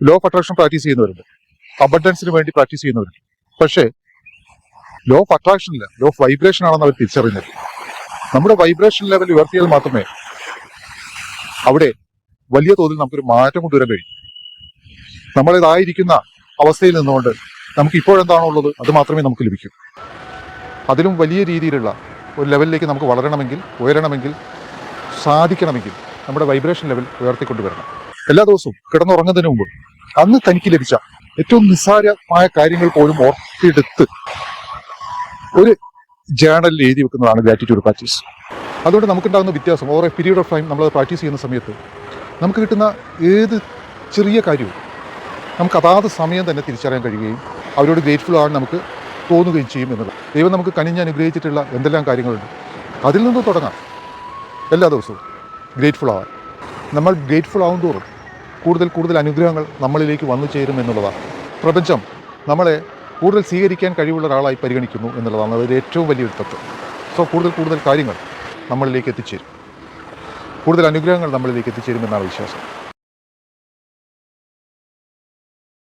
Law of attraction practice ചെയ്യുന്നവരുണ്ട്, അബണ്ടൻസിന് വേണ്ടി practice ചെയ്യുന്നവരുണ്ട്. പക്ഷേ ലോ ഓഫ് അട്രാക്ഷനില്ല, ലോ ഓഫ് വൈബ്രേഷൻ ആണെന്ന് അവർ തിരിച്ചറിയുന്നത്. നമ്മുടെ വൈബ്രേഷൻ ലെവൽ ഉയർത്തിയാൽ മാത്രമേ അവിടെ വലിയ തോതിൽ നമുക്കൊരു മാറ്റം കൊണ്ടുവരാൻ കഴിയും. നമ്മളിതായിരിക്കുന്ന അവസ്ഥയിൽ നിന്നുകൊണ്ട് നമുക്ക് ഇപ്പോഴെന്താണോ ഉള്ളത് അത് മാത്രമേ നമുക്ക് ലഭിക്കൂ. അതിലും വലിയ രീതിയിലുള്ള ഒരു ലെവലിലേക്ക് നമുക്ക് വളരണമെങ്കിൽ, ഉയരണമെങ്കിൽ, സാധിക്കണമെങ്കിൽ നമ്മുടെ വൈബ്രേഷൻ ലെവൽ ഉയർത്തിക്കൊണ്ടുവരണം. എല്ലാ ദിവസവും കിടന്നുറങ്ങുന്നതിന് മുമ്പ് അന്ന് തനിക്ക് ലഭിച്ച ഏറ്റവും നിസ്സാരമായ കാര്യങ്ങൾ പോലും ഓർത്തെടുത്ത് ഒരു ജേണലിൽ എഴുതി വെക്കുന്നതാണ് ഗ്രാറ്റിറ്റ്യൂഡ് പ്രാക്ടീസ്. അതുകൊണ്ട് നമുക്കുണ്ടാകുന്ന വ്യത്യാസം over A period of time നമ്മൾ പ്രാക്ടീസ് ചെയ്യുന്ന സമയത്ത് നമുക്ക് കിട്ടുന്ന ഏത് ചെറിയ കാര്യവും നമുക്ക് അതാത് സമയം തന്നെ തിരിച്ചറിയാൻ കഴിയുകയും അവരോട് ഗ്രേറ്റ്ഫുൾ ആകാൻ നമുക്ക് തോന്നുകയും ചെയ്യും എന്നുള്ളത്. ദൈവം നമുക്ക് കനിഞ്ഞ് അനുഗ്രഹിച്ചിട്ടുള്ള എന്തെല്ലാം കാര്യങ്ങളുണ്ട് അതിൽ നിന്ന് തുടങ്ങാം. എല്ലാ ദിവസവും ഗ്രേറ്റ്ഫുൾ ആവാൻ. നമ്മൾ ഗ്രേറ്റ്ഫുൾ ആവും തോറും കൂടുതൽ കൂടുതൽ അനുഗ്രഹങ്ങൾ നമ്മളിലേക്ക് വന്നു ചേരും എന്നുള്ളതാണ്. പ്രപഞ്ചം നമ്മളെ കൂടുതൽ സ്വീകരിക്കാൻ കഴിവുള്ള ഒരാളായി പരിഗണിക്കുന്നു എന്നുള്ളതാണ് അതിൽ ഏറ്റവും വലിയൊരു തത്വം. സോ കൂടുതൽ കൂടുതൽ കാര്യങ്ങൾ നമ്മളിലേക്ക് എത്തിച്ചേരും, കൂടുതൽ അനുഗ്രഹങ്ങൾ നമ്മളിലേക്ക് എത്തിച്ചേരുമെന്നാണ് വിശ്വാസം.